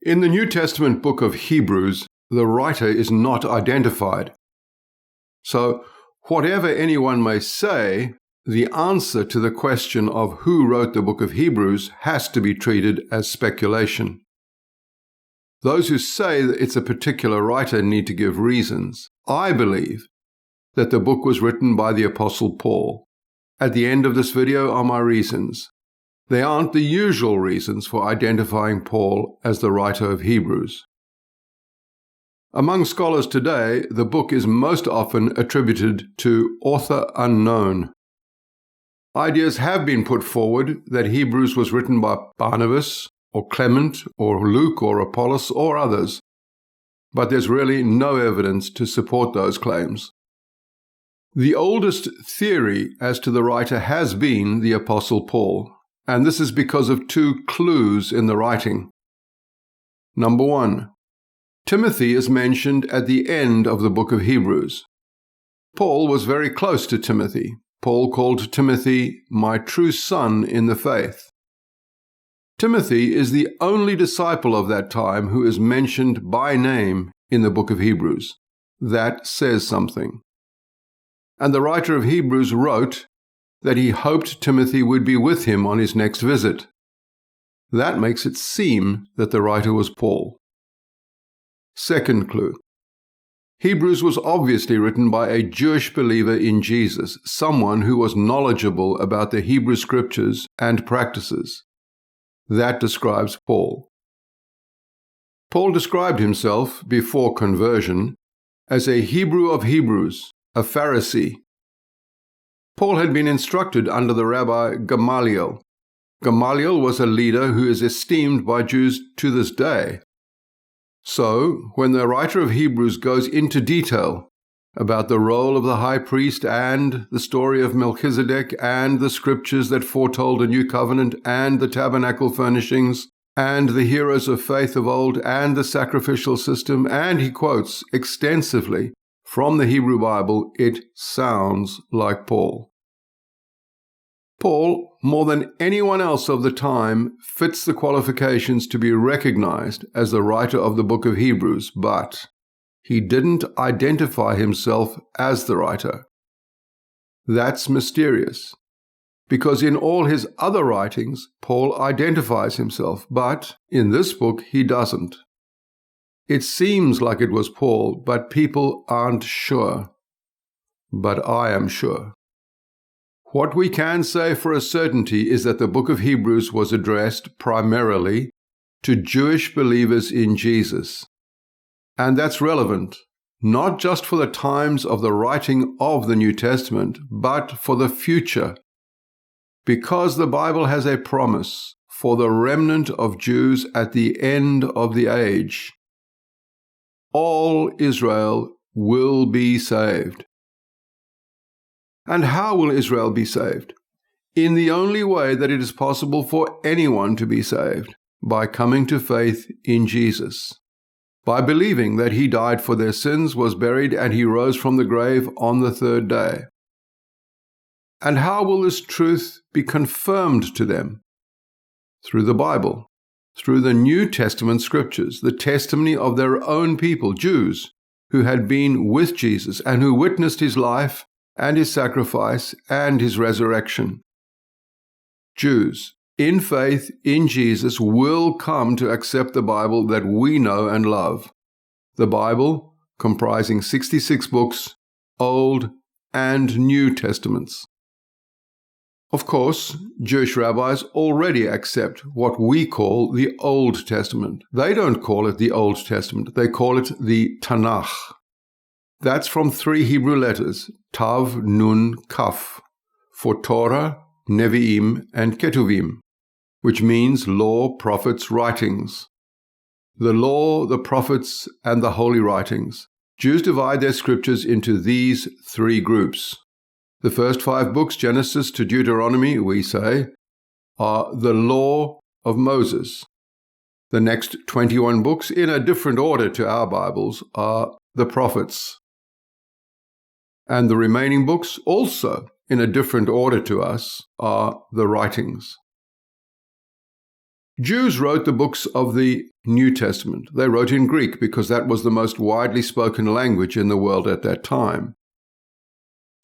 In the New Testament book of Hebrews, the writer is not identified. So, whatever anyone may say, the answer to the question of who wrote the book of Hebrews has to be treated as speculation. Those who say that it's a particular writer need to give reasons. I believe that the book was written by the Apostle Paul. At the end of this video are my reasons. They aren't the usual reasons for identifying Paul as the writer of Hebrews. Among scholars today, the book is most often attributed to author unknown. Ideas have been put forward that Hebrews was written by Barnabas, or Clement, or Luke, or Apollos, or others, but there's really no evidence to support those claims. The oldest theory as to the writer has been the Apostle Paul, and this is because of two clues in the writing. Number one, Timothy is mentioned at the end of the book of Hebrews. Paul was very close to Timothy. Paul called Timothy my true son in the faith. Timothy is the only disciple of that time who is mentioned by name in the book of Hebrews. That says something. And the writer of Hebrews wrote that he hoped Timothy would be with him on his next visit. That makes it seem that the writer was Paul. Second clue. Hebrews was obviously written by a Jewish believer in Jesus, someone who was knowledgeable about the Hebrew scriptures and practices. That describes Paul. Paul described himself, before conversion, as a Hebrew of Hebrews, a Pharisee. Paul had been instructed under the Rabbi Gamaliel. Gamaliel was a leader who is esteemed by Jews to this day. So, when the writer of Hebrews goes into detail about the role of the high priest and the story of Melchizedek and the scriptures that foretold a new covenant and the tabernacle furnishings and the heroes of faith of old and the sacrificial system, and he quotes extensively from the Hebrew Bible, it sounds like Paul. Paul, more than anyone else of the time, fits the qualifications to be recognized as the writer of the book of Hebrews, but he didn't identify himself as the writer. That's mysterious, because in all his other writings, Paul identifies himself, but in this book he doesn't. It seems like it was Paul, but people aren't sure. But I am sure. What we can say for a certainty is that the book of Hebrews was addressed primarily to Jewish believers in Jesus. And that's relevant, not just for the times of the writing of the New Testament, but for the future, because the Bible has a promise for the remnant of Jews at the end of the age. All Israel will be saved. And how will Israel be saved? In the only way that it is possible for anyone to be saved, by coming to faith in Jesus, by believing that he died for their sins, was buried, and he rose from the grave on the third day. And how will this truth be confirmed to them? Through the Bible, through the New Testament scriptures, the testimony of their own people, Jews, who had been with Jesus and who witnessed his life and his sacrifice and his resurrection. Jews, in faith in Jesus, will come to accept the Bible that we know and love. The Bible, comprising 66 books, Old and New Testaments. Of course, Jewish rabbis already accept what we call the Old Testament. They don't call it the Old Testament, they call it the Tanach. That's from 3 Hebrew letters, Tav, Nun, Kaf, for Torah, Nevi'im, and Ketuvim, which means law, prophets, writings. The law, the prophets, and the holy writings. Jews divide their scriptures into these 3 groups. The first 5 books, Genesis to Deuteronomy, we say, are the law of Moses. The next 21 books, in a different order to our Bibles, are the prophets. And the remaining books, also in a different order to us, are the writings. Jews wrote the books of the New Testament. They wrote in Greek because that was the most widely spoken language in the world at that time.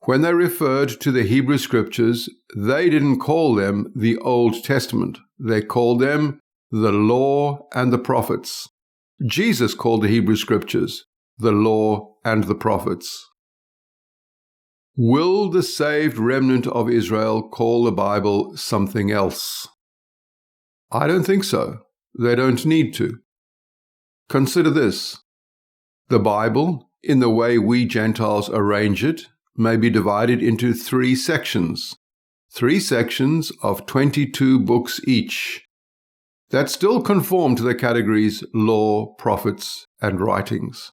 When they referred to the Hebrew Scriptures, they didn't call them the Old Testament. They called them the Law and the Prophets. Jesus called the Hebrew Scriptures the Law and the Prophets. Will the saved remnant of Israel call the Bible something else? I don't think so. They don't need to. Consider this. The Bible, in the way we Gentiles arrange it, may be divided into 3 sections. 3 sections of 22 books each, that still conform to the categories law, prophets, and writings.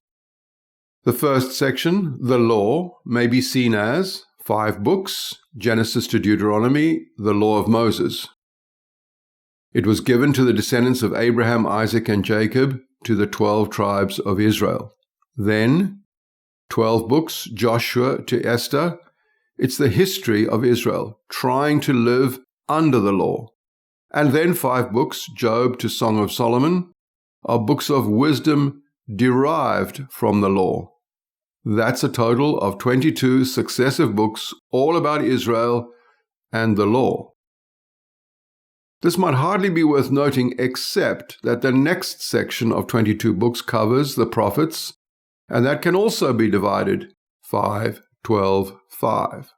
The first section, the law, may be seen as 5 books, Genesis to Deuteronomy, the law of Moses. It was given to the descendants of Abraham, Isaac, and Jacob, to the 12 tribes of Israel. Then, 12 books, Joshua to Esther. It's the history of Israel, trying to live under the law. And then 5 books, Job to Song of Solomon, are books of wisdom derived from the law. That's a total of 22 successive books, all about Israel and the law. This might hardly be worth noting, except that the next section of 22 books covers the prophets, and that can also be divided 5, 12, 5.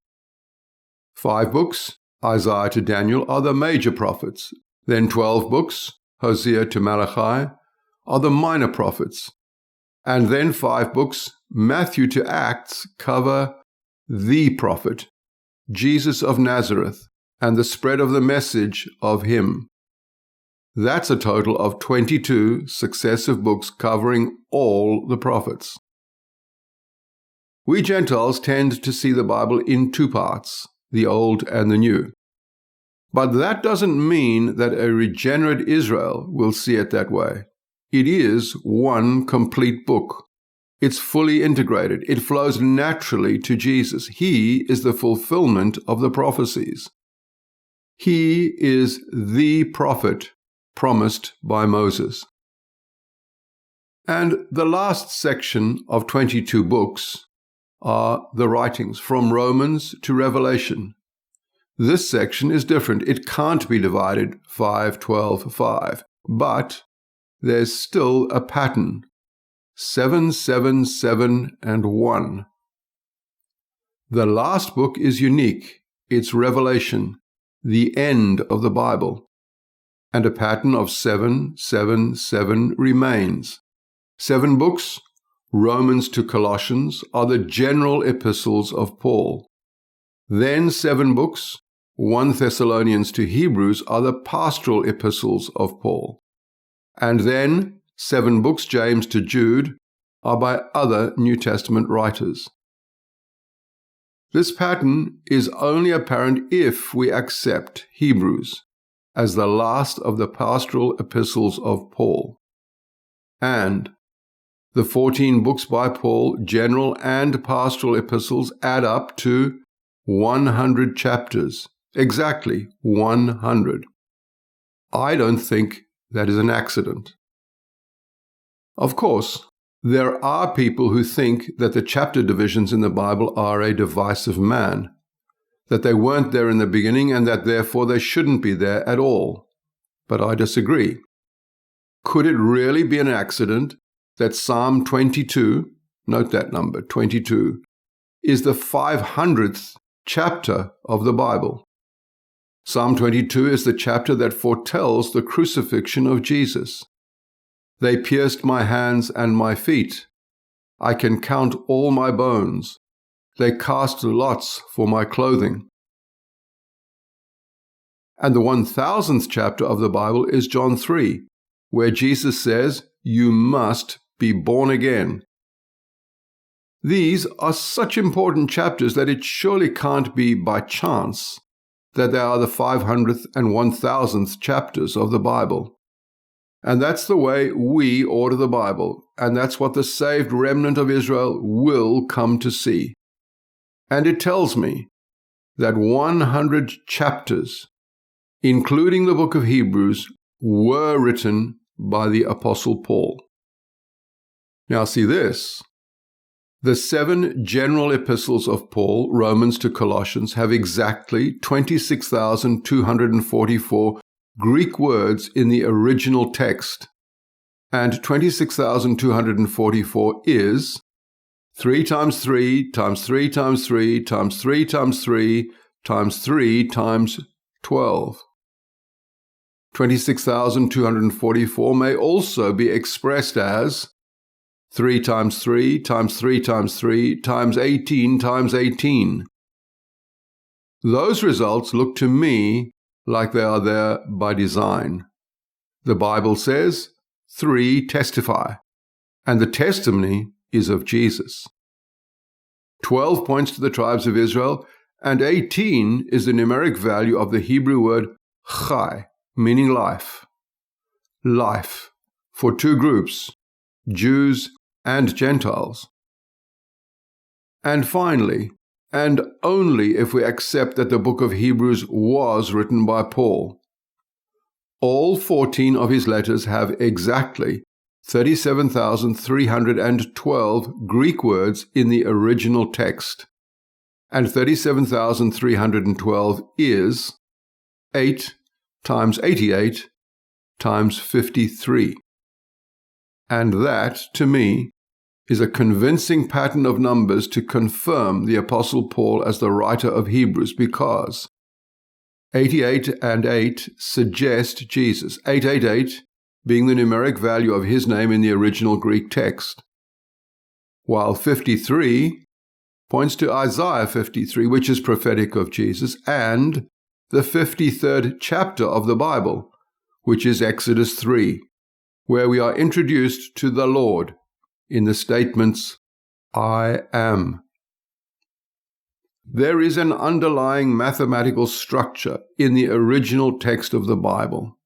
5 books, Isaiah to Daniel, are the major prophets. Then 12 books, Hosea to Malachi, are the minor prophets. And then 5 books, Matthew to Acts, cover the prophet, Jesus of Nazareth, and the spread of the message of him. That's a total of 22 successive books covering all the prophets. We Gentiles tend to see the Bible in 2 parts, the Old and the New. But that doesn't mean that a regenerate Israel will see it that way. It is one complete book. It's fully integrated. It flows naturally to Jesus. He is the fulfillment of the prophecies. He is the prophet promised by Moses. And the last section of 22 books are the writings from Romans to Revelation. This section is different. It can't be divided 5, 12, 5. But there's still a pattern. 7, 7, 7, and 1. The last book is unique. It's Revelation, the end of the Bible. And a pattern of 7, 7, 7 remains. 7 books, Romans to Colossians, are the general epistles of Paul. Then 7 books, 1 Thessalonians to Hebrews, are the pastoral epistles of Paul. And then 7 books, James to Jude, are by other New Testament writers. This pattern is only apparent if we accept Hebrews as the last of the pastoral epistles of Paul. And the 14 books by Paul, general and pastoral epistles, add up to 100 chapters. Exactly 100. I don't think that is an accident. Of course, there are people who think that the chapter divisions in the Bible are a device of man, that they weren't there in the beginning and that therefore they shouldn't be there at all. But I disagree. Could it really be an accident that Psalm 22, note that number, 22, is the 500th chapter of the Bible? Psalm 22 is the chapter that foretells the crucifixion of Jesus. They pierced my hands and my feet. I can count all my bones. They cast lots for my clothing. And the 1000th chapter of the Bible is John 3, where Jesus says, "You must be born again." These are such important chapters that it surely can't be by chance that they are the 500th and 1000th chapters of the Bible. And that's the way we order the Bible, and that's what the saved remnant of Israel will come to see. And it tells me that 100 chapters, including the book of Hebrews, were written by the Apostle Paul. Now see this. The 7 general epistles of Paul, Romans to Colossians, have exactly 26,244 Greek words in the original text, and 26,244 is 3 times 3 times 3 times 3 times 3 times 3 times 3 times 12. 26,244 may also be expressed as 3 times 3 times 3 times 3 times 18 times 18. Those results look to me like they are there by design. The Bible says 3 testify, and the testimony is of Jesus. 12 points to the tribes of Israel, and 18 is the numeric value of the Hebrew word chai, meaning life. Life for 2 groups, Jews and Gentiles. And finally, and only if we accept that the book of Hebrews was written by Paul, all 14 of his letters have exactly 37,312 Greek words in the original text, and 37,312 is 8 times 88 times 53. And that, to me, is a convincing pattern of numbers to confirm the Apostle Paul as the writer of Hebrews, because 88 and 8 suggest Jesus, 888 being the numeric value of his name in the original Greek text, while 53 points to Isaiah 53, which is prophetic of Jesus, and the 53rd chapter of the Bible, which is Exodus 3, where we are introduced to the Lord in the statements, I am. There is an underlying mathematical structure in the original text of the Bible,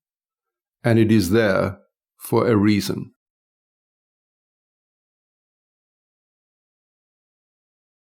and it is there for a reason.